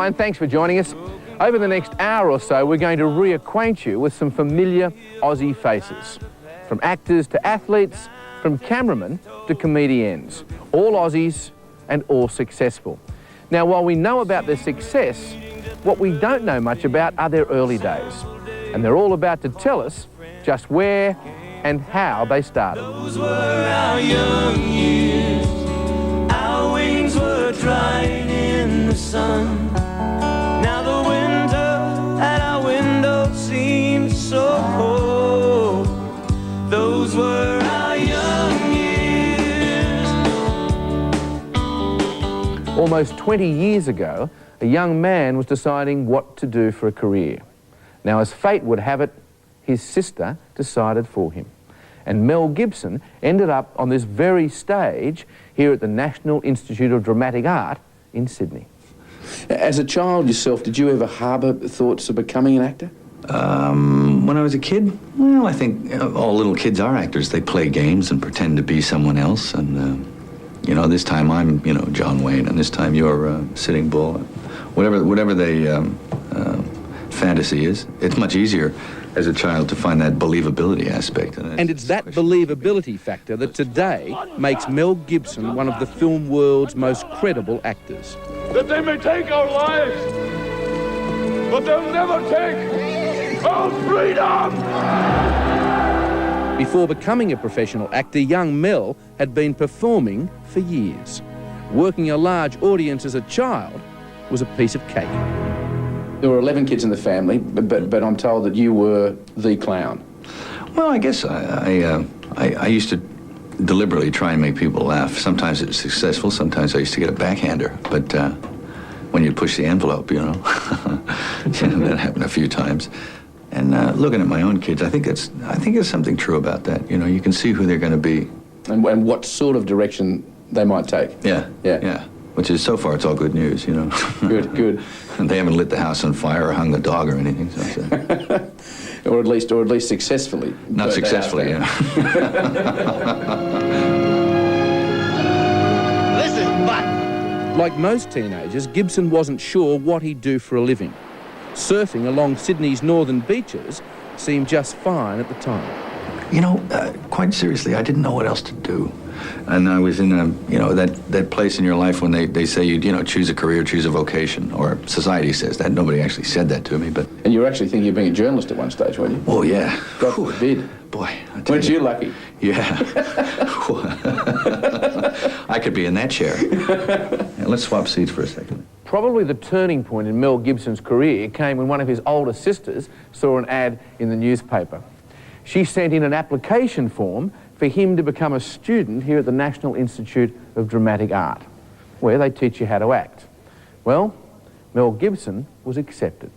Hi, and thanks for joining us. Over the next hour or so, we're going to reacquaint you with some familiar Aussie faces. From actors to athletes, from cameramen to comedians. All Aussies and all successful. Now, while we know about their success, what we don't know much about are their early days. And they're all about to tell us just where and how they started. Those were our young years. Our wings were drying in the sun. Now the winter at our window seems so cold. Those were our young years. Almost 20 years ago, a young man was deciding what to do for a career. Now, as fate would have it, his sister decided for him. And Mel Gibson ended up on this very stage here at the National Institute of Dramatic Art in Sydney. As a child yourself, did you ever harbour thoughts of becoming an actor? When I was a kid, well, I think all little kids are actors. They play games and pretend to be someone else. And, you know, this time I'm, you know, John Wayne, and this time you're Sitting Bull. Whatever the fantasy is, it's much easier as a child to find that believability aspect. And it's that believability factor that today makes Mel Gibson one of the film world's most credible actors. That they may take our lives, but they'll never take our freedom! Before becoming a professional actor, young Mel had been performing for years. Working a large audience as a child was a piece of cake. There were 11 kids in the family, but I'm told that you were the clown. Well, I guess I used to deliberately try and make people laugh. Sometimes it was successful, sometimes I used to get a backhander, but when you push the envelope, you know, that happened a few times. And looking at my own kids, I think there's something true about that. You know, you can see who they're going to be. And what sort of direction they might take. Yeah. Which is, so far, it's all good news, you know. Good. And they haven't lit the house on fire or hung the dog or anything. So or at least successfully. Not successfully, yeah. Listen, but Like most teenagers, Gibson wasn't sure what he'd do for a living. Surfing along Sydney's northern beaches seemed just fine at the time. You know, quite seriously, I didn't know what else to do. And I was in that place in your life when they say you choose a career, choose a vocation, or society says that. Nobody actually said that to me, but... And you were actually thinking of being a journalist at one stage, weren't you? Oh, yeah. God forbid. Boy, weren't you lucky? Yeah. I could be in that chair. Yeah, let's swap seats for a second. Probably the turning point in Mel Gibson's career came when one of his older sisters saw an ad in the newspaper. She sent in an application form for him to become a student here at the National Institute of Dramatic Art, where they teach you how to act. Well, Mel Gibson was accepted.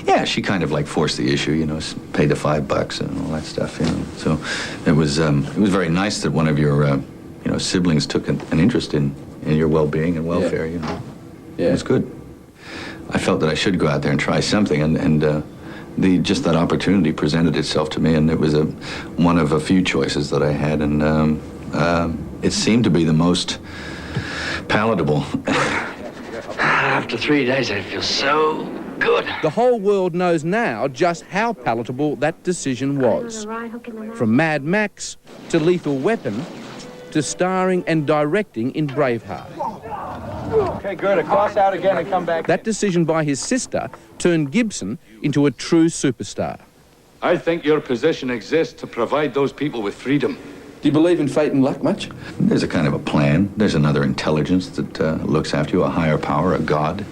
Yeah, she kind of like forced the issue, you know, paid the $5 and all that stuff, you know. So it was very nice that one of your, siblings took an interest in your well-being and welfare, you know. Yeah. It was good. I felt that I should go out there and try something, and just that opportunity presented itself to me, and it was one of a few choices that I had, and it seemed to be the most palatable. After 3 days, I feel so good. The whole world knows now just how palatable that decision was. From Mad Max to Lethal Weapon to starring and directing in Braveheart. Okay, good. Cross out again and come back. That decision by his sister turned Gibson into a true superstar. I think your position exists to provide those people with freedom. Do you believe in fate and luck much? There's a kind of a plan. There's another intelligence that looks after you, a higher power, a god.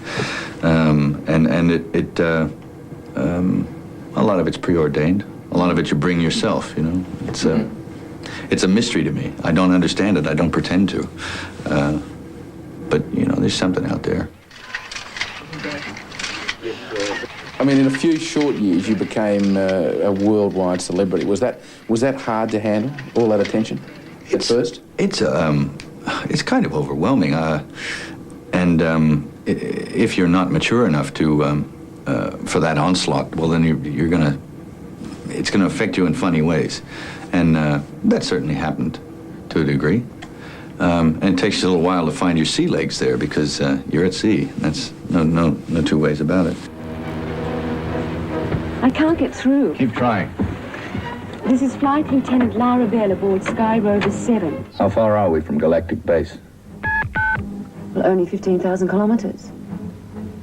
And a lot of it's preordained. A lot of it you bring yourself, you know. It's a mystery to me. I don't understand it. I don't pretend to. But, you know, there's something out there. I mean, in a few short years, you became a worldwide celebrity. Was that hard to handle, all that attention at first? It's kind of overwhelming. If you're not mature enough to for that onslaught, well, then it's gonna affect you in funny ways, and that certainly happened to a degree. And it takes you a little while to find your sea legs there because you're at sea. That's no two ways about it. I can't get through. Keep trying. This is Flight Lieutenant Lara Bell aboard Sky Rover 7. How far are we from Galactic Base? Well, only 15,000 kilometres.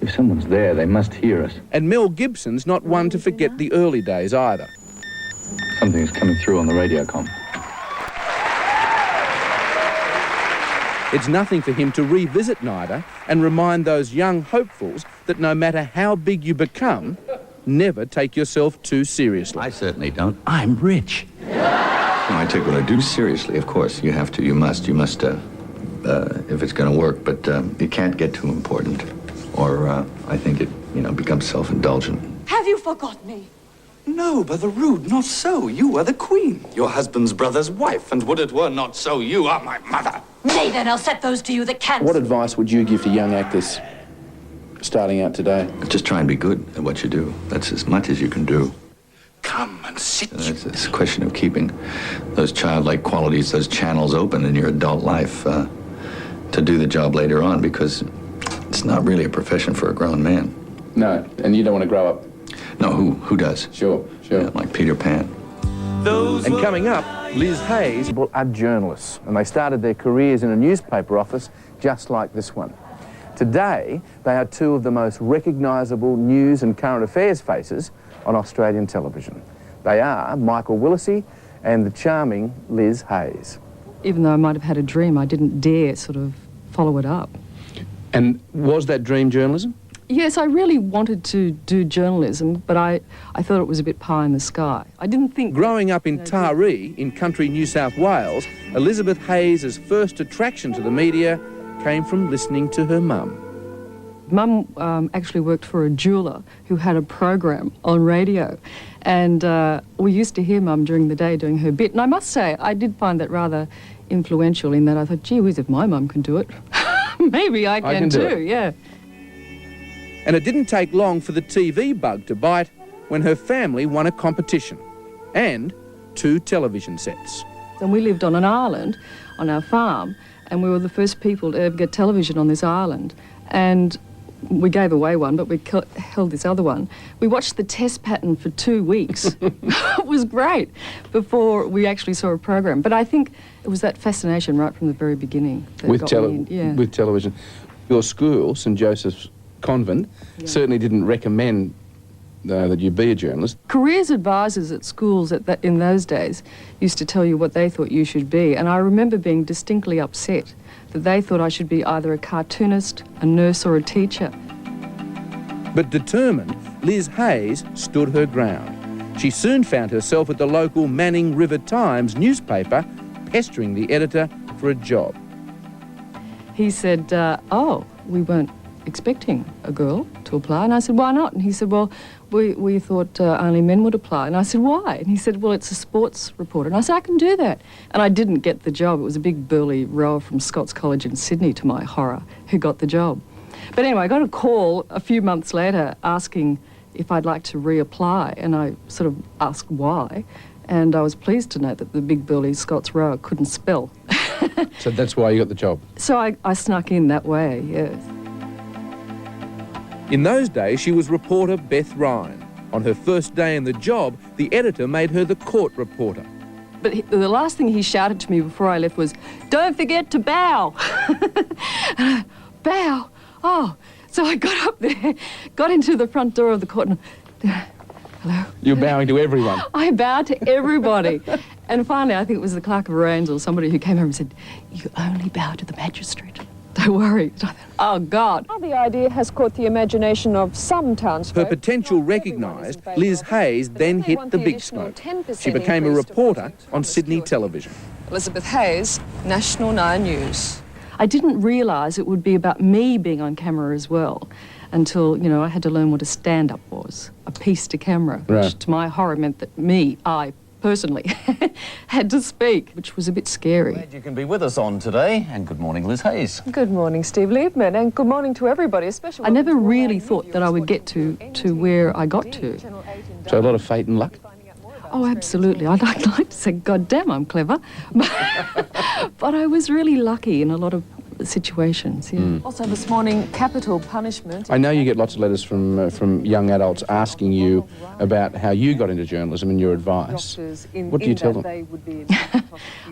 If someone's there, they must hear us. And Mel Gibson's not one to forget the early days either. Something's coming through on the radio comm. It's nothing for him to revisit NIDA and remind those young hopefuls that no matter how big you become, never take yourself too seriously. I certainly don't. I'm rich. I take what I do seriously, of course. You have to, you must, if it's going to work. But it can't get too important, or I think it, becomes self-indulgent. Have you forgot me? No, Brother Rude, not so. You are the Queen, your husband's brother's wife, and would it were not so, you are my mother. Nay, then, I'll set those to you that can. What advice would you give to young actors starting out today? Just try and be good at what you do. That's as much as you can do. Come and sit. It's a question of keeping those childlike qualities, those channels open in your adult life to do the job later on, because it's not really a profession for a grown man. No, and you don't want to grow up. No, who does? Sure. Yeah, like Peter Pan. And coming up, Liz Hayes are journalists, and they started their careers in a newspaper office just like this one. Today, they are two of the most recognisable news and current affairs faces on Australian television. They are Michael Willesee and the charming Liz Hayes. Even though I might have had a dream, I didn't dare sort of follow it up. And was that dream journalism? Yes, I really wanted to do journalism, but I thought it was a bit pie in the sky. I didn't think... Growing up in Taree, in country New South Wales, Elizabeth Hayes' first attraction to the media came from listening to her mum. Mum actually worked for a jeweller who had a program on radio, and we used to hear Mum during the day doing her bit. And I must say, I did find that rather influential in that I thought, gee whiz, if my mum can do it, maybe I can too, yeah. And it didn't take long for the TV bug to bite when her family won a competition and 2 television sets. And we lived on an island on our farm, and we were the first people to ever get television on this island. And we gave away one, but we held this other one. We watched the test pattern for 2 weeks. It was great before we actually saw a program. But I think it was that fascination right from the very beginning that with got me in. Yeah. With television. Your school, St Joseph's Convent, certainly didn't recommend that you be a journalist. Careers advisors at schools in those days used to tell you what they thought you should be, and I remember being distinctly upset that they thought I should be either a cartoonist, a nurse or a teacher. But determined, Liz Hayes stood her ground. She soon found herself at the local Manning River Times newspaper, pestering the editor for a job. He said, oh, we weren't expecting a girl to apply. And I said, why not? And he said, well, we thought only men would apply. And I said, why? And he said, well, it's a sports reporter. And I said, I can do that. And I didn't get the job. It was a big burly rower from Scots College in Sydney, to my horror, who got the job. But anyway, I got a call a few months later asking if I'd like to reapply, and I sort of asked why. And I was pleased to know that the big burly Scots rower couldn't spell. So that's why you got the job? So I snuck in that way, yes. In those days, she was reporter Beth Ryan. On her first day in the job, the editor made her the court reporter. But the last thing he shouted to me before I left was, don't forget to bow. Bow. Oh, so I got up there, got into the front door of the court and, hello? You're bowing to everyone. I bowed to everybody. And finally, I think it was the clerk of arraigns or somebody who came over and said, you only bow to the magistrate. Don't worry. Oh, God. The idea has caught the imagination of some townsfolk. Her potential recognised, Liz Hayes then hit the big smoke. She became a reporter on Sydney television. Elizabeth Hayes, National 9 News. I didn't realise it would be about me being on camera as well until, you know, I had to learn what a stand-up was, a piece to camera, which to my horror meant that I personally had to speak, which was a bit scary. Glad you can be with us on today, and good morning, Liz Hayes. Good morning, Steve Liebman, and good morning to everybody, especially... I never really thought that I would get to where I got to. So a lot of fate and luck? Oh, absolutely. I'd like to say, God damn, I'm clever. But I was really lucky in a lot of situations, yeah. Also this morning, capital punishment. I know you get lots of letters from young adults asking you about how you got into journalism and your advice. What do you tell them?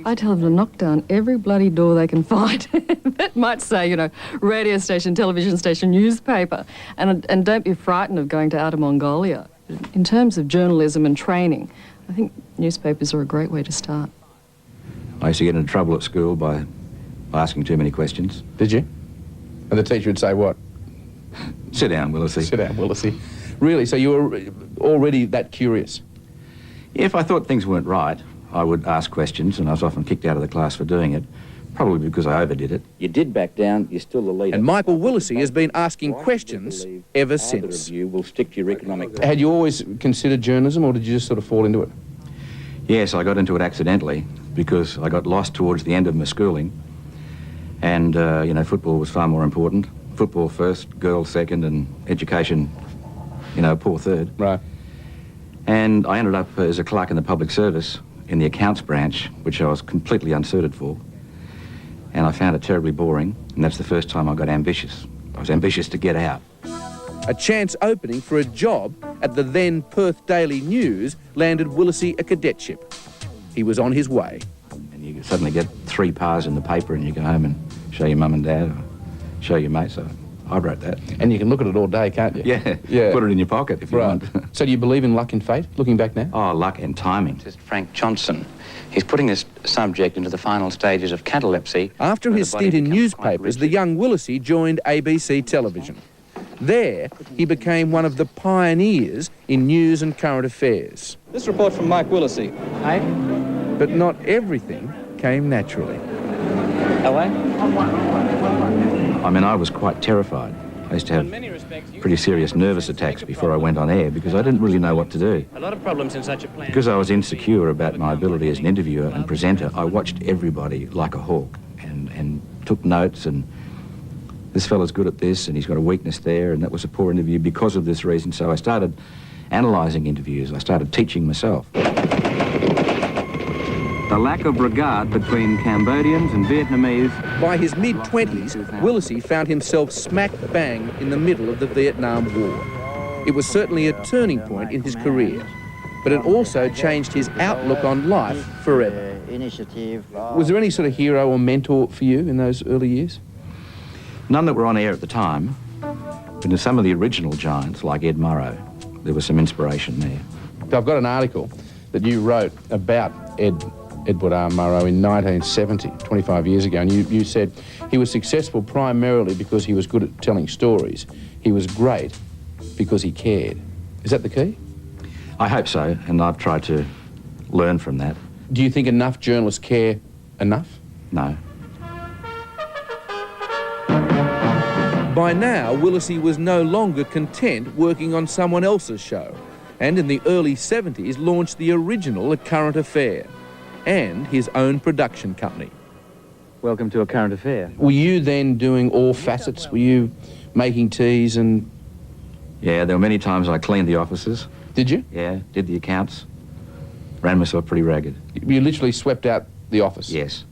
I tell them to knock down every bloody door they can find that might say, you know, radio station, television station, newspaper, and don't be frightened of going to outer Mongolia. In terms of journalism and training, I think newspapers are a great way to start. I used to get into trouble at school by asking too many questions. Did you? And the teacher would say what? Sit down, Willesee. Sit down, Willesee. Really? So you were already that curious? Yeah, if I thought things weren't right, I would ask questions, and I was often kicked out of the class for doing it, probably because I overdid it. You did back down, you're still the leader. And Michael Willesee has been asking questions ever since. You will stick to your economic... Had you always considered journalism, or did you just sort of fall into it? Yes, I got into it accidentally, because I got lost towards the end of my schooling. And, you know, football was far more important. Football first, girls second, and education, you know, poor third. Right. And I ended up as a clerk in the public service in the accounts branch, which I was completely unsuited for. And I found it terribly boring, and that's the first time I got ambitious. I was ambitious to get out. A chance opening for a job at the then Perth Daily News landed Willesee a cadetship. He was on his way. And you suddenly get 3 pars in the paper and you go home and show your mum and dad or show your mates. So I wrote that. And you can look at it all day, can't you? Yeah. Put it in your pocket if you want. So do you believe in luck and fate, looking back now? Oh, luck and timing. This is Frank Johnson. He's putting this subject into the final stages of catalepsy. After his stint in newspapers, the young Willesee joined ABC television. There, he became one of the pioneers in news and current affairs. This report from Mike Willesee. Hi. But not everything came naturally. LA? I mean, I was quite terrified. I used to have pretty serious nervous attacks before I went on air because I didn't really know what to do. A lot of problems in such a plan. Because I was insecure about my ability as an interviewer and presenter, I watched everybody like a hawk and took notes, and this fella's good at this and he's got a weakness there, and that was a poor interview because of this reason. So I started analysing interviews. I started teaching myself. The lack of regard between Cambodians and Vietnamese. By his mid-20s, Willesee found himself smack bang in the middle of the Vietnam War. It was certainly a turning point in his career, but it also changed his outlook on life forever. Was there any sort of hero or mentor for you in those early years? None that were on air at the time, but in some of the original giants, like Ed Murrow, there was some inspiration there. I've got an article that you wrote about Edward R. Murrow in 1970, 25 years ago, and you said he was successful primarily because he was good at telling stories. He was great because he cared. Is that the key? I hope so, and I've tried to learn from that. Do you think enough journalists care enough? No. By now, Willesee was no longer content working on someone else's show, and in the early 70s launched the original A Current Affair and his own production company. Welcome to A Current Affair. Were you then doing all facets? Were you making teas and... Yeah, there were many times I cleaned the offices. Did you? Yeah, did the accounts. Ran myself pretty ragged. You literally swept out the office? Yes.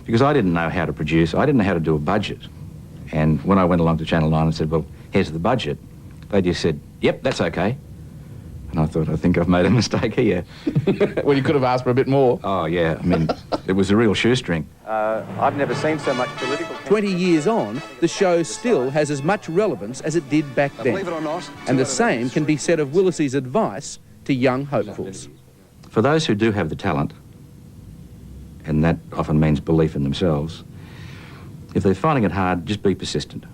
Because I didn't know how to produce. I didn't know how to do a budget. And when I went along to Channel 9 and said, well, here's the budget, they just said, yep, that's okay. And I thought, I think I've made a mistake here. Well, you could have asked for a bit more. Oh, yeah. I mean, it was a real shoestring. I've never seen so much political... 20 years on, the show still has as much relevance as it did back then. Believe it or not, and the same can be said of Willesee's advice to young hopefuls. For those who do have the talent, and that often means belief in themselves, if they're finding it hard, just be persistent.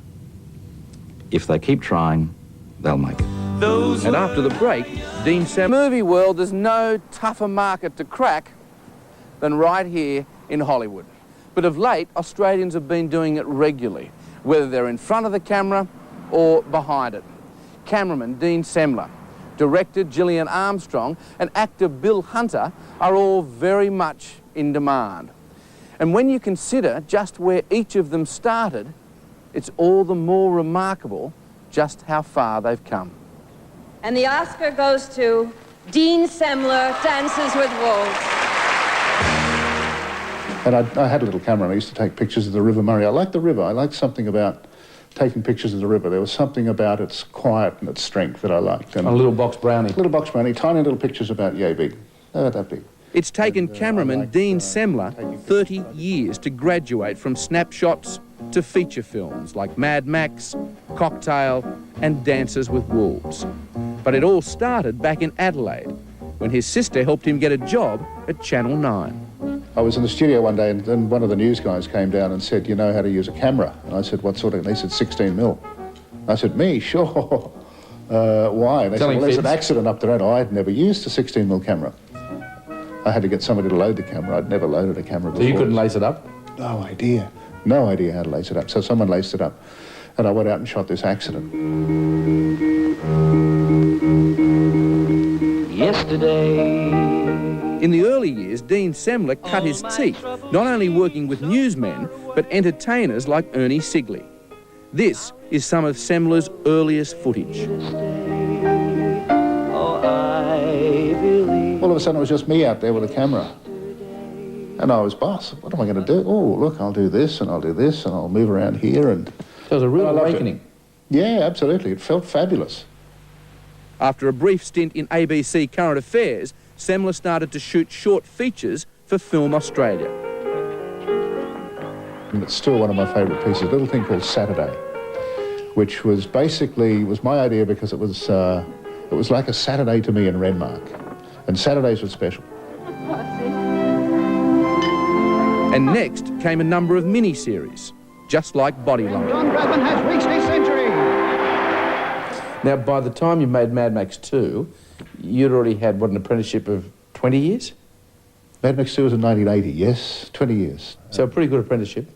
If they keep trying, they'll make it. And after the break, Dean Semler. Movie world, there's no tougher market to crack than right here in Hollywood. But of late, Australians have been doing it regularly, whether they're in front of the camera or behind it. Cameraman Dean Semler, director Gillian Armstrong, and actor Bill Hunter are all very much in demand. And when you consider just where each of them started, it's all the more remarkable just how far they've come. And the Oscar goes to Dean Semler, Dances with Wolves. And I had a little camera and I used to take pictures of the River Murray. I liked the river. I liked something about taking pictures of the river. There was something about its quiet and its strength that I liked. And a little box brownie. Little box brownie, tiny little pictures about yay big. That big. It's taken cameraman Dean Semler 30 years to graduate from snapshots to feature films like Mad Max, Cocktail and Dances with Wolves. But it all started back in Adelaide when his sister helped him get a job at Channel 9. I was in the studio one day and one of the news guys came down and said, you know how to use a camera? And I said, what sort of? And they said, 16 mil. I said, me? Sure. Why? And they said, well, there's an accident up the road. I had never used a 16 mil camera. I had to get somebody to load the camera. I'd never loaded a camera before. So you couldn't lace it up? No idea. No idea how to lace it up. So someone laced it up. And I went out and shot this accident. Yesterday. In the early years, Dean Semler cut his teeth, not only working with newsmen, but entertainers like Ernie Sigley. This is some of Semler's earliest footage. All of a sudden, it was just me out there with a camera. And I was boss. What am I going to do? Oh, look, I'll do this, and I'll do this, and I'll move around here. And so it was a real awakening. Yeah, absolutely. It felt fabulous. After a brief stint in ABC Current Affairs, Semler started to shoot short features for Film Australia. And it's still one of my favourite pieces, a little thing called Saturday, which was basically, was my idea because it was like a Saturday to me in Renmark. And Saturdays were special. And next came a number of mini-series, just like Bodyline. John Bradman has reached his century. Now, by the time you made Mad Max 2, you'd already had, what, an apprenticeship of 20 years? Mad Max 2 was in 1980, yes, 20 years. So a pretty good apprenticeship.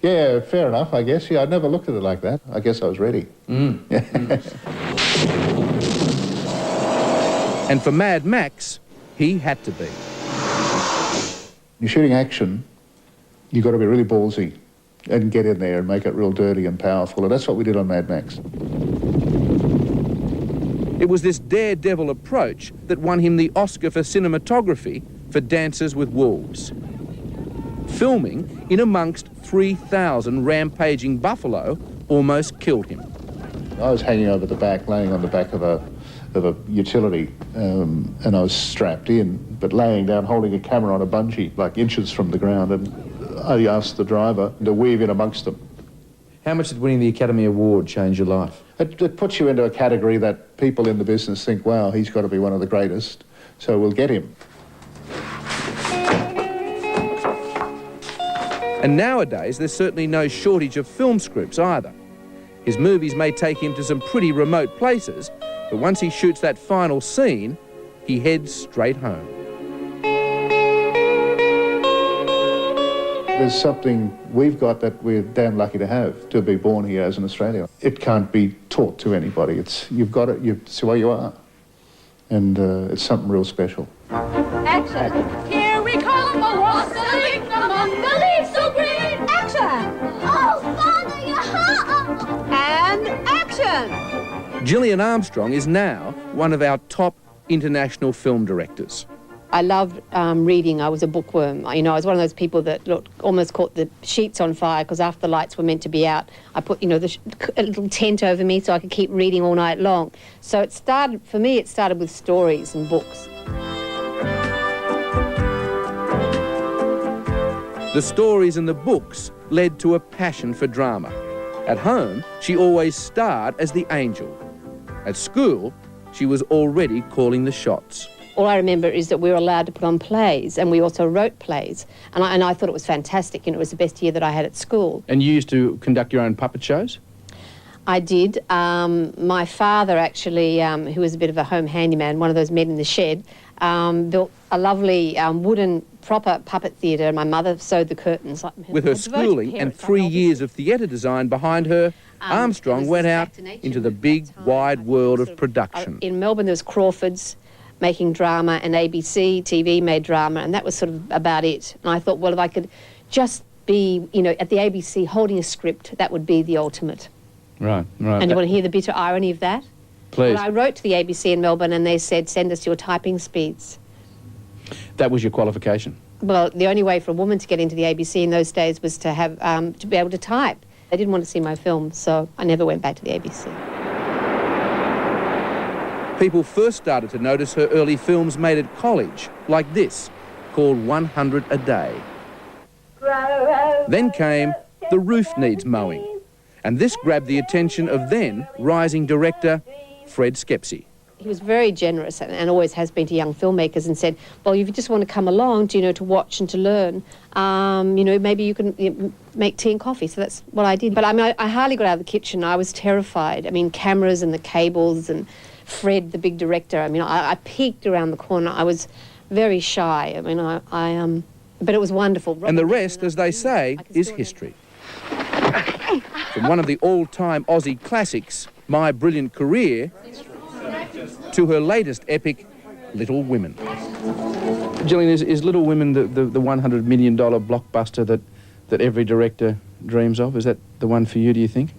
Yeah, fair enough, I guess. Yeah, I'd never looked at it like that. I guess I was ready. And for Mad Max, he had to be. You're shooting action, you've got to be really ballsy and get in there and make it real dirty and powerful, and that's what we did on Mad Max. It was this daredevil approach that won him the Oscar for cinematography for Dances with Wolves. Filming in amongst 3,000 rampaging buffalo almost killed him. I was hanging over the back, laying on the back of a utility, and I was strapped in, but laying down, holding a camera on a bungee, like inches from the ground, and I asked the driver to weave in amongst them. How much did winning the Academy Award change your life? It puts you into a category that people in the business think, wow, he's got to be one of the greatest, so we'll get him. And nowadays, there's certainly no shortage of film scripts either. His movies may take him to some pretty remote places, but once he shoots that final scene, he heads straight home. There's something we've got that we're damn lucky to have, to be born here as an Australian. It can't be taught to anybody. You've got it, it's the way you are. And it's something real special. Action! Here we come, blossoming among the leaves so green! Action! Oh, Father, your heart! And action! Gillian Armstrong is now one of our top international film directors. I loved reading. I was a bookworm. You know, I was one of those people that almost caught the sheets on fire because after the lights were meant to be out, I put, a little tent over me so I could keep reading all night long. So it started with stories and books. The stories and the books led to a passion for drama. At home, she always starred as the angel. At school, she was already calling the shots. All I remember is that we were allowed to put on plays, and we also wrote plays. And I thought it was fantastic, and it was the best year that I had at school. And you used to conduct your own puppet shows? I did. My father, actually, who was a bit of a home handyman, one of those men in the shed, built a lovely wooden proper puppet theatre, and my mother sewed the curtains. With her schooling and 3 years of theatre design behind her, Armstrong went out into the big, wide world of production. In Melbourne, there was Crawford's making drama, and ABC TV made drama, and that was sort of about it. And I thought, well, if I could just be, at the ABC holding a script, that would be the ultimate. Right, right. And you want to hear the bitter irony of that? Please. Well, I wrote to the ABC in Melbourne and they said, send us your typing speeds. That was your qualification? Well, the only way for a woman to get into the ABC in those days was to have to be able to type. They didn't want to see my film, so I never went back to the ABC. People first started to notice her early films made at college, like this, called 100 a Day. Then came The Roof Needs Mowing, and this grabbed the attention of then rising director Fred Skepsey. He was very generous and always has been to young filmmakers and said, well, if you just want to come along to, to watch and to learn, maybe you can make tea and coffee. So that's what I did. But I mean, I hardly got out of the kitchen. I was terrified. I mean, cameras and the cables and Fred, the big director. I mean, I peeked around the corner. I was very shy. I mean, but it was wonderful. And the rest, as they say, is history. From one of the all-time Aussie classics, My Brilliant Career, to her latest epic, Little Women. Gillian, is Little Women the $100 million blockbuster that every director dreams of? Is that the one for you, do you think?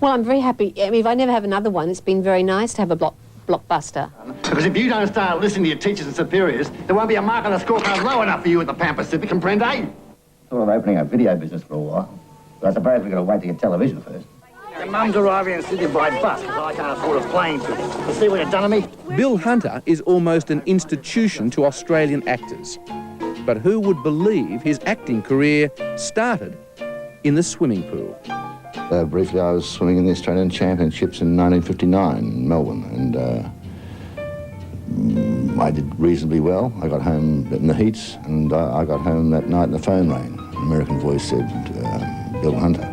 Well, I'm very happy. I mean, if I never have another one, it's been very nice to have a blockbuster. Because if you don't start listening to your teachers and superiors, there won't be a mark on the scorecard low enough for you at the Pan Pacific, comprende? Thought of opening a video business for a while, but I suppose we've got to wait to get television first. Your mum's arriving in Sydney by bus, because I can't afford a plane ticket. You see what you've done to me? Bill Hunter is almost an institution to Australian actors. But who would believe his acting career started in the swimming pool? Briefly, I was swimming in the Australian Championships in 1959 in Melbourne, and I did reasonably well. I got home in the heats, and I got home that night and the phone rang. An American voice said, Bill Hunter.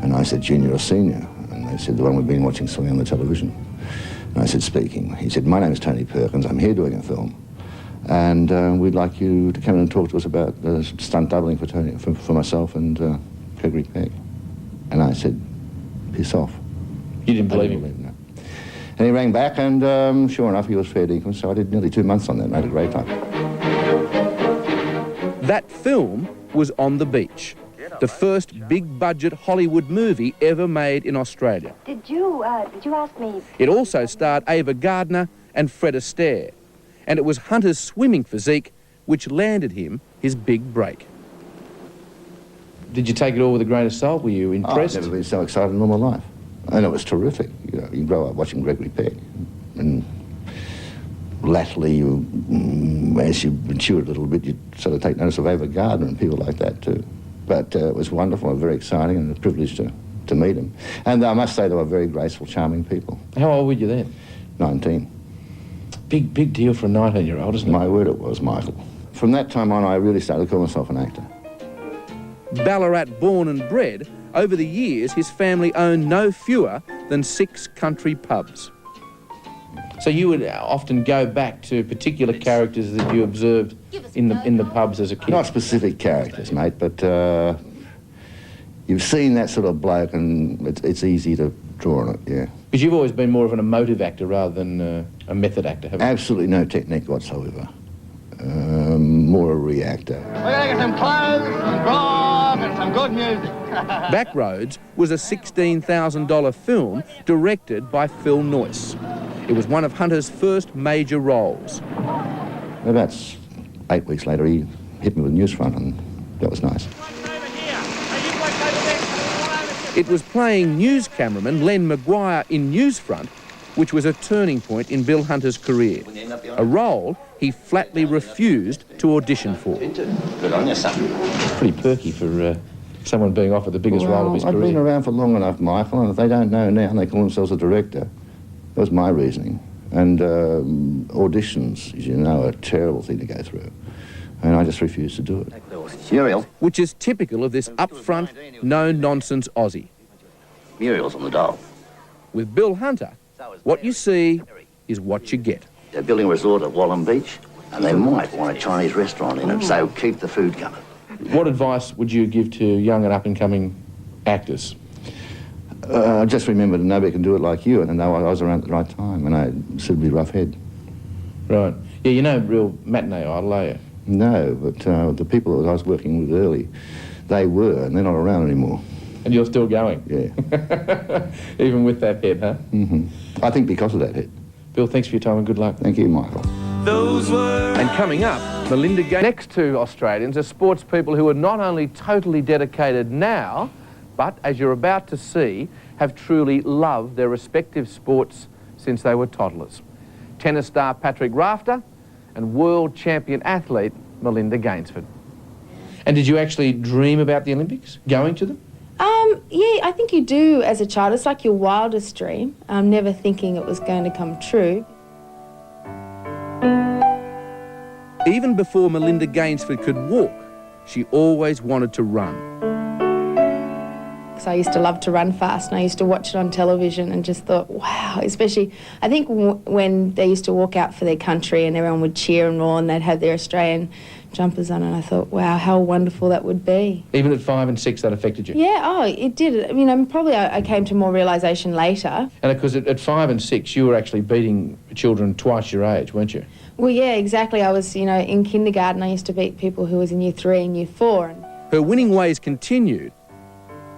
And I said, junior or senior? And they said, the one we've been watching swimming on the television. And I said, speaking. He said, my name is Tony Perkins. I'm here doing a film. And we'd like you to come in and talk to us about stunt doubling for myself and Gregory Peck. And I said, piss off. You didn't believe him? No. And he rang back, and sure enough, he was fair dinkum. So I did nearly 2 months on that and had a great time. That film was On the Beach, the first big-budget Hollywood movie ever made in Australia. Did you ask me? It also starred Ava Gardner and Fred Astaire, and it was Hunter's swimming physique which landed him his big break. Did you take it all with a grain of salt? Were you impressed? I've never been so excited in all my life. And it was terrific. You grow up watching Gregory Peck, and latterly, as you mature a little bit, you sort of take notice of Ava Gardner and people like that too. But it was wonderful and very exciting, and a privilege to meet them. And I must say they were very graceful, charming people. How old were you then? 19. Big deal for a 19-year-old, isn't it? My word it was, Michael. From that time on, I really started to call myself an actor. Ballarat born and bred, over the years his family owned no fewer than 6 country pubs. So you would often go back to particular characters that you observed in the pubs as a kid? Not specific characters, mate, but you've seen that sort of bloke, and it's easy to draw on it, yeah. Because you've always been more of an emotive actor rather than a method actor, haven't you? Absolutely no technique whatsoever. More a reactor. We're going to get some clothes, some grog, and some good music. Backroads was a $16,000 film directed by Phil Noyce. It was one of Hunter's first major roles. About 8 weeks later, he hit me with Newsfront, and that was nice. It was playing news cameraman Len Maguire in Newsfront which was a turning point in Bill Hunter's career, a role he flatly refused to audition for. Good on you, son. Pretty perky for someone being offered the biggest role of his career. I've been around for long enough, Michael, and if they don't know now and they call themselves a director, that was my reasoning. And auditions, as you know, are a terrible thing to go through. And I just refused to do it. Muriel. Which is typical of this upfront, no-nonsense Aussie. Muriel's on the dole. With Bill Hunter, what you see is what you get. They're building a resort at Wallam Beach, and they might want a Chinese restaurant in it, so keep the food coming. What advice would you give to young and up-and-coming actors? I just remember that nobody can do it like you, and know I was around at the right time, and I had a suitably rough head. Right. Yeah, you're no real matinee idol, are you? No, but the people that I was working with early, they were, and they're not around anymore. And you're still going? Yeah. Even with that head, huh? Mm-hmm. I think because of that head. Bill, thanks for your time and good luck. Thank you, Michael. And coming up, Melinda Gainsford. Next to Australians are sports people who are not only totally dedicated now, but, as you're about to see, have truly loved their respective sports since they were toddlers. Tennis star Patrick Rafter and world champion athlete Melinda Gainsford. And did you actually dream about the Olympics, going to them? Yeah, I think you do as a child. It's like your wildest dream. I'm never thinking it was going to come true. Even before Melinda Gainsford could walk, she always wanted to run. Because I used to love to run fast, and I used to watch it on television and just thought, wow, especially, I think when they used to walk out for their country and everyone would cheer and roar and they'd have their Australian jumpers on, and I thought, wow, how wonderful that would be. Even at 5 and 6, that affected you? Yeah, oh, it did. I mean, probably I came to more realisation later. And because at 5 and 6, you were actually beating children twice your age, weren't you? Well, yeah, exactly. I was, in kindergarten, I used to beat people who was in year 3 and year 4. Her winning ways continued,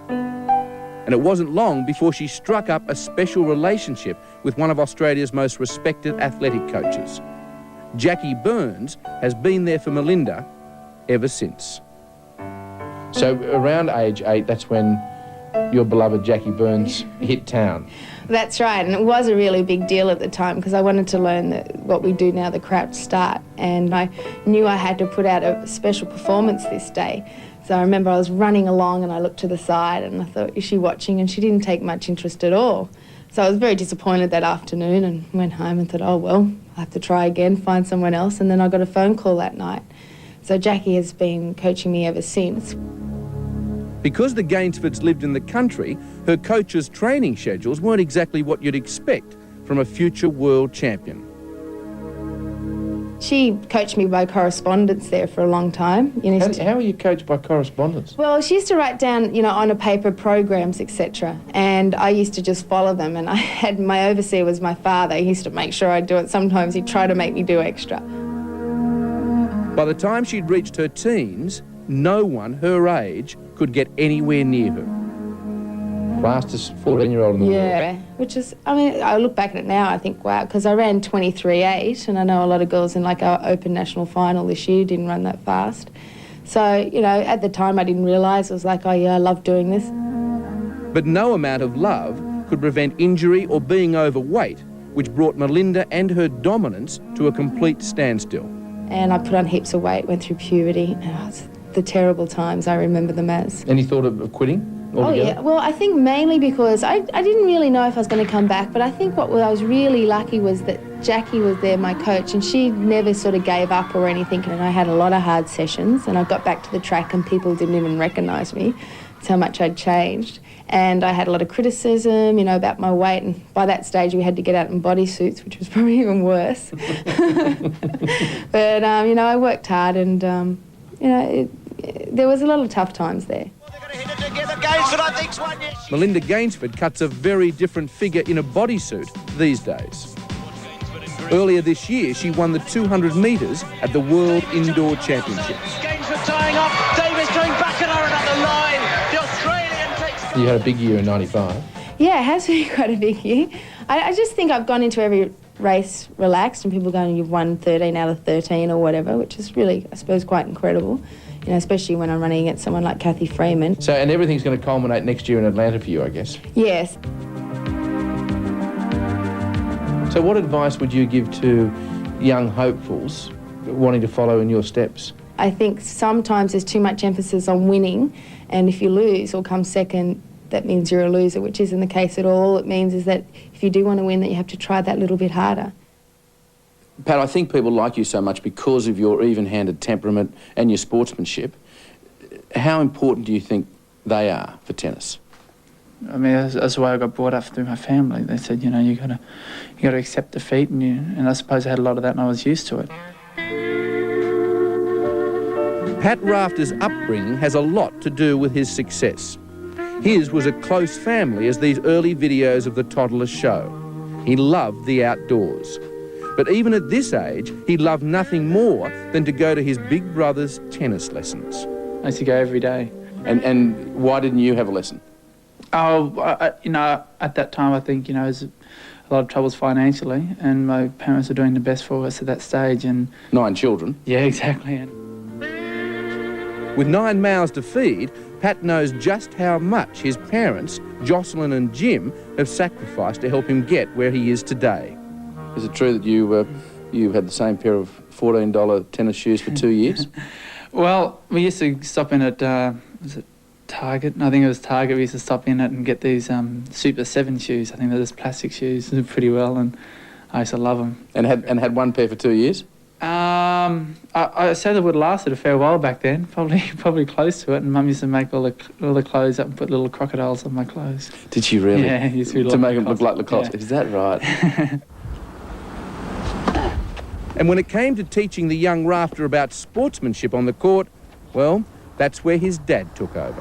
and it wasn't long before she struck up a special relationship with one of Australia's most respected athletic coaches. Jackie Burns has been there for Melinda ever since. So around age 8, that's when your beloved Jackie Burns hit town. That's right, and it was a really big deal at the time because I wanted to learn what we do now, the crouch start, and I knew I had to put out a special performance this day. So I remember I was running along and I looked to the side and I thought, is she watching? And she didn't take much interest at all. So I was very disappointed that afternoon and went home and thought, oh well, I'll have to try again, find someone else, and then I got a phone call that night. So Jackie has been coaching me ever since. Because the Gainsfords lived in the country, her coach's training schedules weren't exactly what you'd expect from a future world champion. She coached me by correspondence there for a long time. How are you coached by correspondence? Well, she used to write down, on a paper programs, etc. And I used to just follow them. And I had my overseer was my father. He used to make sure I'd do it. Sometimes he'd try to make me do extra. By the time she'd reached her teens, no one her age could get anywhere near her. Fastest 14-year-old in the world. Yeah, which is, I look back at it now, I think, wow, because I ran 23.8, and I know a lot of girls in like our Open National Final this year didn't run that fast. So, at the time I didn't realise, it was like, oh yeah, I love doing this. But no amount of love could prevent injury or being overweight, which brought Melinda and her dominance to a complete standstill. And I put on heaps of weight, went through puberty, and it's the terrible times, I remember them as. Any thought of quitting? Oh yeah, well I think mainly because I didn't really know if I was going to come back, but I think what I was really lucky was that Jackie was there, my coach, and she never sort of gave up or anything, and I had a lot of hard sessions, and I got back to the track and people didn't even recognise me. That's how much I'd changed. And I had a lot of criticism, about my weight, and by that stage we had to get out in bodysuits, which was probably even worse. But, I worked hard and, there was a lot of tough times there. Melinda Gainsford cuts a very different figure in a bodysuit these days. Earlier this year, she won the 200 metres at the World Indoor Championships. Gainsford tying up, Davis going back at her and at the line. The Australian takes... You had a big year in 95. Yeah, it has been quite a big year. I just think I've gone into every race relaxed and people going, you've won 13 out of 13 or whatever, which is really, I suppose, quite incredible. Especially when I'm running against someone like Kathy Freeman. So, and everything's going to culminate next year in Atlanta for you, I guess? Yes. So what advice would you give to young hopefuls wanting to follow in your steps? I think sometimes there's too much emphasis on winning, and if you lose or come second, that means you're a loser, which isn't the case at all. All it means is that if you do want to win, that you have to try that little bit harder. Pat, I think people like you so much because of your even-handed temperament and your sportsmanship. How important do you think they are for tennis? I mean, that's the way I got brought up through my family. They said, you got to accept defeat, and I suppose I had a lot of that, and I was used to it. Pat Rafter's upbringing has a lot to do with his success. His was a close family, as these early videos of the toddlers show. He loved the outdoors. But even at this age, he loved nothing more than to go to his big brother's tennis lessons. I used to go every day. And why didn't you have a lesson? Oh, you know, at that time, I think, you know, there's a lot of troubles financially, and my parents were doing the best for us at that stage. And 9 children. Yeah, exactly. With 9 mouths to feed, Pat knows just how much his parents, Jocelyn and Jim, have sacrificed to help him get where he is today. Is it true that you had the same pair of $14 tennis shoes for 2 years? Well, we used to stop in at, was it Target? I think it was Target. We used to stop in it and get these Super 7 shoes. I think they're just plastic shoes, pretty well, and I used to love them. And had one pair for 2 years? I said it would have lasted a fair while back then, probably close to it. And Mum used to make all the clothes up and put little crocodiles on my clothes. Did she really? Yeah, it used to be to make them look like Lacoste. Yeah. Is that right? And when it came to teaching the young Rafter about sportsmanship on the court, well, that's where his dad took over.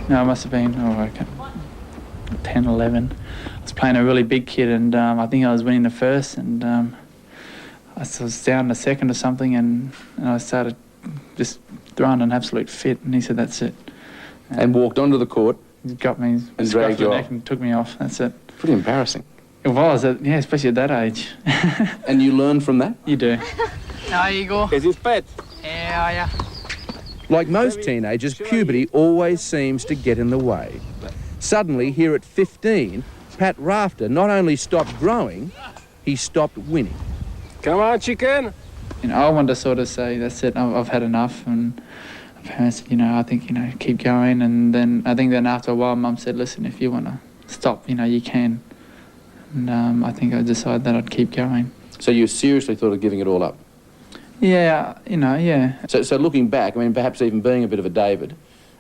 No, it must have been, 10, 11. I was playing a really big kid, and I think I was winning the first, and I was down the second or something, and I started just throwing an absolute fit, and he said, "That's it." And walked onto the court. He got me and dragged you off. And took me off. That's it. Pretty embarrassing. It was, yeah, especially at that age. And you learn from that? You do. There you go. Is his pet? Yeah. Like most teenagers, puberty always seems to get in the way. Suddenly, here at 15, Pat Rafter not only stopped growing, he stopped winning. Come on, chicken. You know, I wanted to sort of say, that's it, I've had enough, and my parents said, you know, I think, you know, keep going, and then I think then after a while, Mum said, listen, if you want to stop, you know, you can. And I think I decided that I'd keep going. So you seriously thought of giving it all up? Yeah, you know, yeah. So looking back, I mean, perhaps even being a bit of a David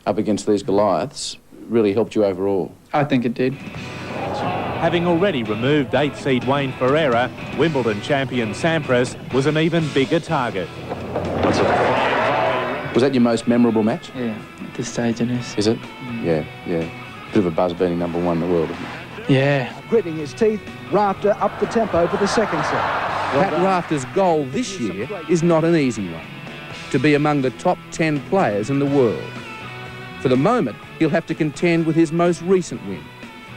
up against these Goliaths really helped you overall? I think it did. Having already removed 8th seed Wayne Ferreira, Wimbledon champion Sampras was an even bigger target. Was that your most memorable match? Yeah, at this stage it is. Is it? Yeah. Bit of a buzz being #1 in the world, isn't it? Yeah. Gritting his teeth, Rafter upped the tempo for the second set. Pat Rafter's goal this year is not an easy one, to be among the top 10 players in the world. For the moment, he'll have to contend with his most recent win,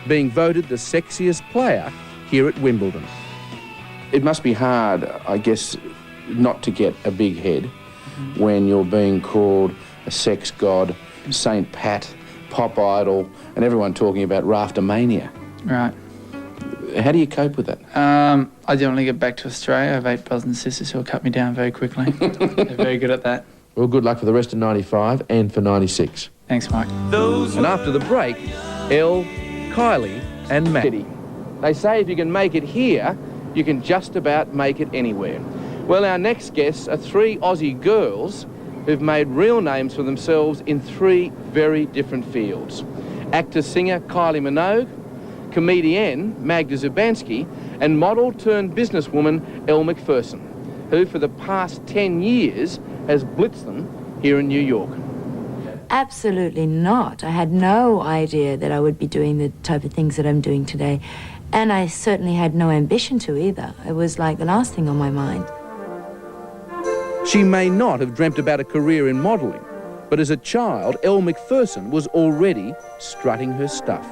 being voted the sexiest player here at Wimbledon. It must be hard, I guess, not to get a big head when you're being called a sex god, Saint Pat, pop idol, and everyone talking about Rafter mania. Right. How do you cope with that? I generally get back to Australia. I have 8 brothers and sisters who will cut me down very quickly. They're very good at that. Well, good luck for the rest of 95 and for 96. Thanks, Mike. And after the break, Elle, Kylie and Magda. They say if you can make it here, you can just about make it anywhere. Well, our next guests are 3 Aussie girls who've made real names for themselves in 3 very different fields. Actor-singer Kylie Minogue, comedienne Magda Szubanski, and model-turned-businesswoman Elle McPherson, who for the past 10 years has blitzed them here in New York. Absolutely not. I had no idea that I would be doing the type of things that I'm doing today. And I certainly had no ambition to either. It was like the last thing on my mind. She may not have dreamt about a career in modelling, but as a child, Elle McPherson was already strutting her stuff.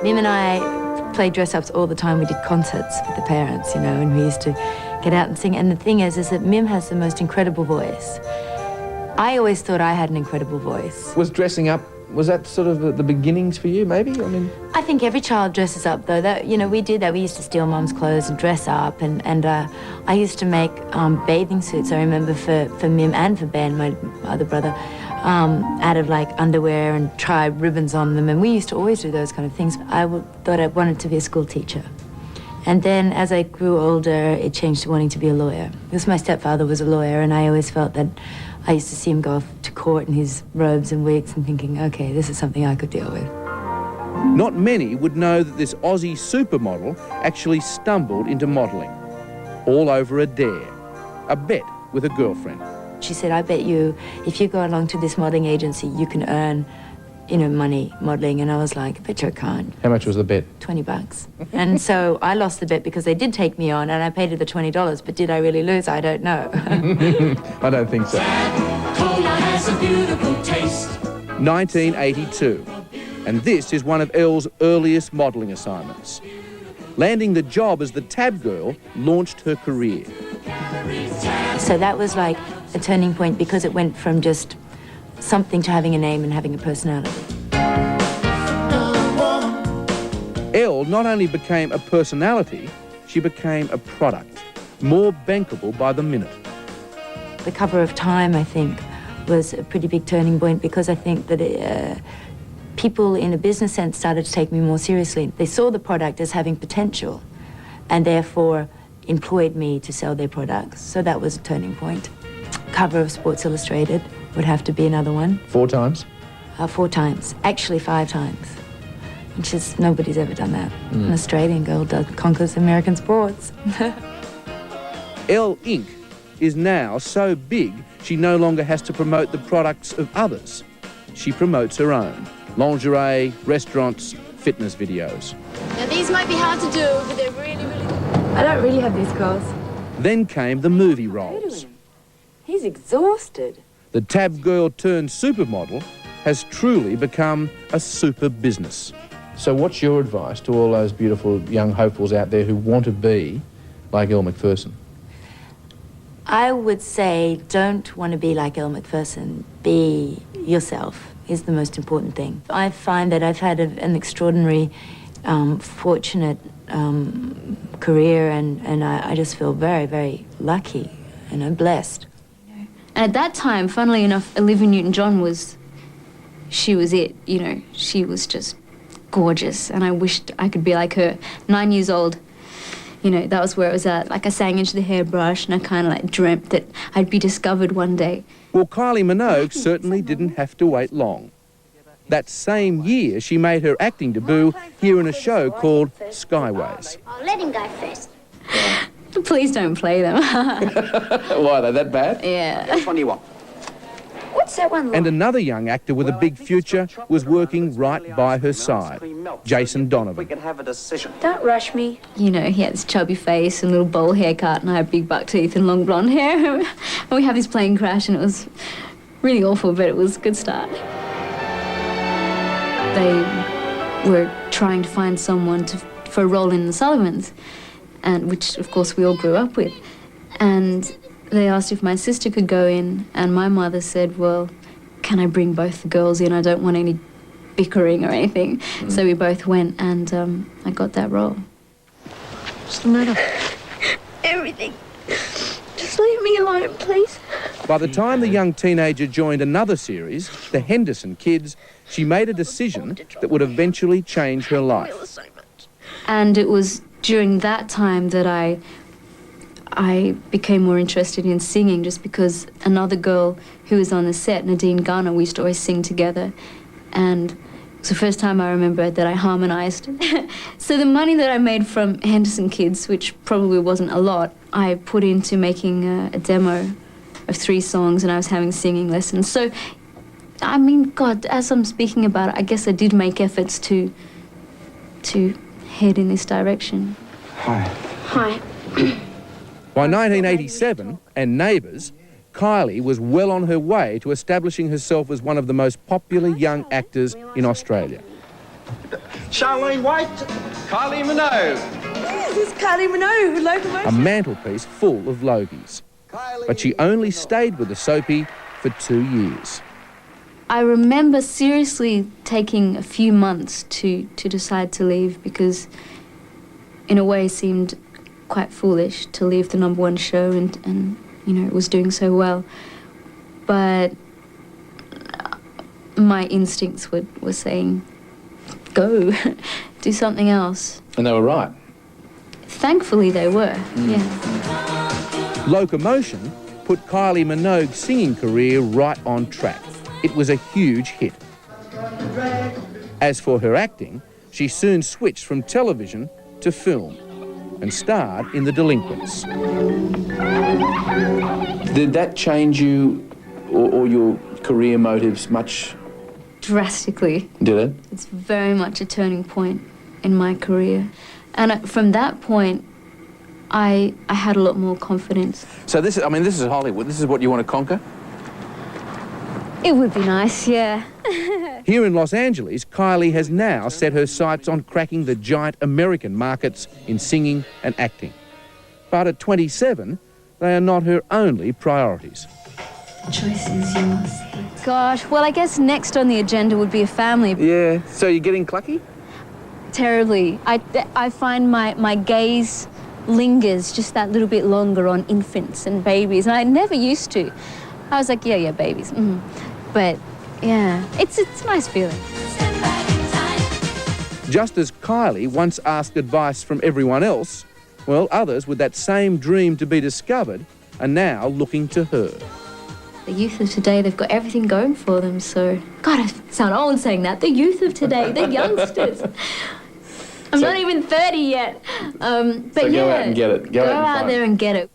Mim and I played dress-ups all the time. We did concerts with the parents, you know, and we used to get out and sing. And the thing is that Mim has the most incredible voice. I always thought I had an incredible voice. Was dressing up, was that sort of the beginnings for you, maybe? I mean, I think every child dresses up, though. That, you know, we did that. We used to steal Mum's clothes and dress up, and I used to make bathing suits, I remember, for Mim and for Ben, my other brother, out of, like, underwear and try ribbons on them, and we used to always do those kind of things. I thought I wanted to be a school teacher. And then, as I grew older, it changed to wanting to be a lawyer. Because my stepfather was a lawyer, and I always felt that I used to see him go off to court in his robes and wigs and thinking, okay, this is something I could deal with. Not many would know that this Aussie supermodel actually stumbled into modelling. All over a dare, a bet with a girlfriend. She said, I bet you, if you go along to this modelling agency, you can earn, you know, money modelling. And I was like, I bet you I can't. How much was the bet? $20. And so I lost the bet because they did take me on and I paid her the $20. But did I really lose? I don't know. I don't think so. Cola has a beautiful taste. east. 1982, and this is one of Elle's earliest modelling assignments. Landing the job as the tab girl launched her career. So that was like a turning point because it went from just something to having a name and having a personality. Elle not only became a personality, she became a product, more bankable by the minute. The cover of Time, I think, was a pretty big turning point because I think that people in a business sense started to take me more seriously. They saw the product as having potential and therefore employed me to sell their products. So that was a turning point. Cover of Sports Illustrated would have to be another one. 4 times? 4 times. Actually 5 times. Which is, nobody's ever done that. An Australian girl conquers American sports. Elle Inc. is now so big she no longer has to promote the products of others. She promotes her own. Lingerie, restaurants, fitness videos. Now these might be hard to do, but they're really, really good. I don't really have these girls. Then came the movie roles. He's exhausted. The tab girl turned supermodel has truly become a super business. So what's your advice to all those beautiful young hopefuls out there who want to be like Elle McPherson? I would say don't want to be like Elle McPherson. Be yourself is the most important thing. I find that I've had an extraordinary, fortunate career and I just feel very, very lucky and I'm blessed. And at that time, funnily enough, Olivia Newton-John she was it, you know. She was just gorgeous and I wished I could be like her. 9 years old, you know, that was where it was at. Like I sang into the hairbrush and I kind of like dreamt that I'd be discovered one day. Well, Kylie Minogue certainly didn't have to wait long. That same year, she made her acting debut here in a show called Skyways. I'll let him go first. Please don't play them. Why, are they that bad? Yeah. Which one do you want? What's that one like? And another young actor with a big future was working right by her side, Jason Donovan. We could have a decision. Don't rush me. You know, he had this chubby face and a little bowl haircut and I had big buck teeth and long blonde hair. And we had this plane crash and it was really awful, but it was a good start. They were trying to find someone for a role in The Sullivans, and which, of course, we all grew up with. And they asked if my sister could go in, and my mother said, well, can I bring both the girls in? I don't want any bickering or anything. So we both went, and I got that role. What's the matter? Everything. Just leave me alone, please. By the time the young teenager joined another series, The Henderson Kids, she made a decision that would eventually change her life. And it was during that time that I became more interested in singing, just because another girl who was on the set, Nadine Garner, we used to always sing together. And it was the first time I remember that I harmonised. So the money that I made from Henderson Kids, which probably wasn't a lot, I put into making a demo of 3 songs, and I was having singing lessons. So, I mean, God, as I'm speaking about it, I guess I did make efforts to head in this direction. Hi. Hi. By 1987, and Neighbours, Kylie was well on her way to establishing herself as one of the most popular young actors in Australia. Charlene White, Kylie Minogue. Yes, it's Kylie Minogue, locomotion. A mantelpiece full of Logies. But she only stayed with the soapie for 2 years. I remember seriously taking a few months to decide to leave, because in a way it seemed quite foolish to leave the #1 show and you know, it was doing so well. But my instincts were saying, go, do something else. And they were right. Thankfully they were, yeah. Locomotion put Kylie Minogue's singing career right on track. It was a huge hit. As for her acting, she soon switched from television to film and starred in The Delinquents. Did that change you or your career motives much? Drastically. Did it? It's very much a turning point in my career. And from that point, I had a lot more confidence. So this is Hollywood. This is what you want to conquer? It would be nice, yeah. Here in Los Angeles, Kylie has now set her sights on cracking the giant American markets in singing and acting. But at 27, they are not her only priorities. The choice is yours. Gosh, well, I guess next on the agenda would be a family. Yeah, so you're getting clucky? Terribly. I find my gaze lingers just that little bit longer on infants and babies, and I never used to. I was like, yeah, babies. But, yeah, it's a nice feeling. Just as Kylie once asked advice from everyone else, well, others with that same dream to be discovered are now looking to her. The youth of today, they've got everything going for them, so... God, I sound old saying that. The youth of today, the youngsters. I'm not even 30 yet. But so yeah, go out and get it. Go out there and get it.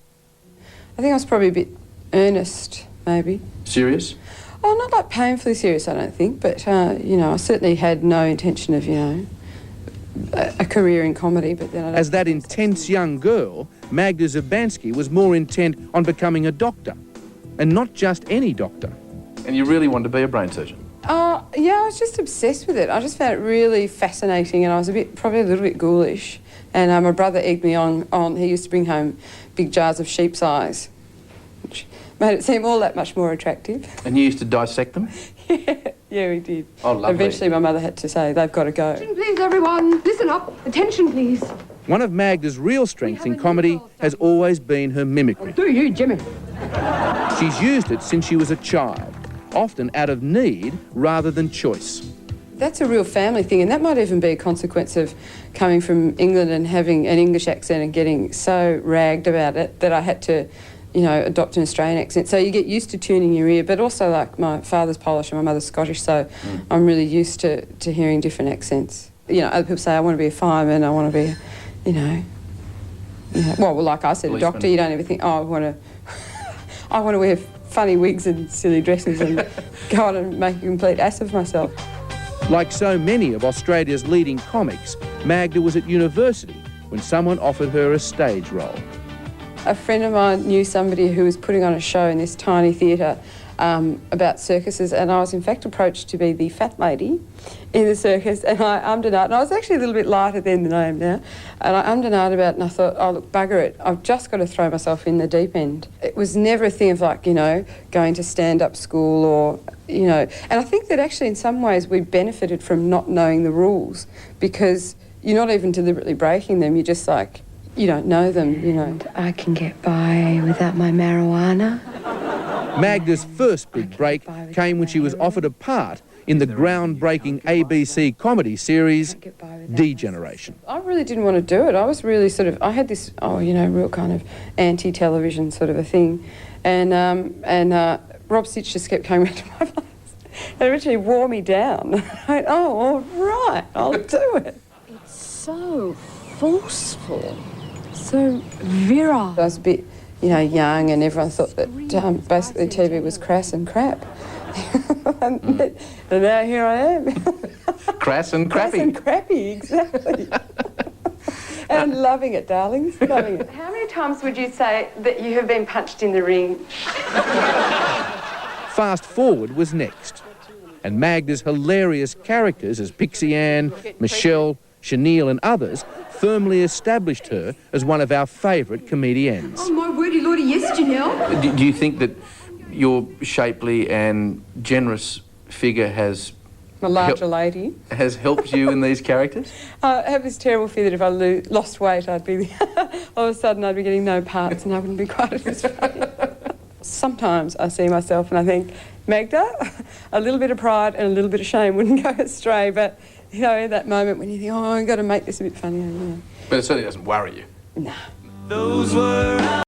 I think I was probably a bit earnest, maybe. Serious? Oh, not like painfully serious, I don't think, but, you know, I certainly had no intention of, you know, a career in comedy, but then I don't... As that intense young girl, Magda Szubanski was more intent on becoming a doctor. And not just any doctor. And you really wanted to be a brain surgeon? Yeah, I was just obsessed with it. I just found it really fascinating, and I was probably a little bit ghoulish. And my brother egged me on. He used to bring home big jars of sheep's eyes, which made it seem all that much more attractive. And you used to dissect them? Yeah, we did. Oh, lovely. Eventually my mother had to say, they've got to go. Attention, please, everyone. Listen up. Attention, please. One of Magda's real strengths in comedy has always been her mimicry. Do you, Jimmy? She's used it since she was a child, often out of need rather than choice. That's a real family thing, and that might even be a consequence of coming from England and having an English accent and getting so ragged about it that I had to, you know, adopt an Australian accent. So you get used to tuning your ear, but also, like, my father's Polish and my mother's Scottish, so I'm really used to hearing different accents. You know, other people say, I want to be a fireman, I want to be, you know, well, like I said, a doctor, you don't ever think, oh, I want to wear funny wigs and silly dresses and go on and make a complete ass of myself. Like so many of Australia's leading comics, Magda was at university when someone offered her a stage role. A friend of mine knew somebody who was putting on a show in this tiny theatre about circuses, and I was in fact approached to be the fat lady in the circus, and I ummed and ahed, and I was actually a little bit lighter then than I am now, and I ummed and ahed about it, and I thought, oh look, bugger it, I've just got to throw myself in the deep end. It was never a thing of, like, you know, going to stand-up school or, you know, and I think that actually in some ways we benefited from not knowing the rules, because you're not even deliberately breaking them, you're just like, you don't know them, you know. I can get by without my marijuana. Magda's first big break came when she was offered a part in the groundbreaking ABC comedy series D-Generation. I really didn't want to do it. I was really sort of, I had this, you know, real kind of anti-television sort of a thing. And Rob Sitch just kept coming back to my place. It eventually wore me down. I went, oh, all right, I'll do it. It's so forceful, so virile. I was a bit, you know, young, and everyone thought that basically TV was crass and crap. And now here I am. Crass and crappy. Crass and crappy, exactly. And I'm loving it, darlings, loving it. How many times would you say that you have been punched in the ring? Fast Forward was next, and Magda's hilarious characters as Pixie Ann, Michelle, Chenille and others firmly established her as one of our favourite comedians. Oh, my wordy lordy, yes, Janelle. Do you think that your shapely and generous figure has... A larger lady. ...has helped you in these characters? I have this terrible fear that if I lost weight, I'd be... all of a sudden I'd be getting no parts and I wouldn't be quite as funny. Sometimes I see myself and I think, Magda, a little bit of pride and a little bit of shame wouldn't go astray, but, you know, in that moment when you think, oh, I've got to make this a bit funnier, you know. But it certainly doesn't worry you. No. Those were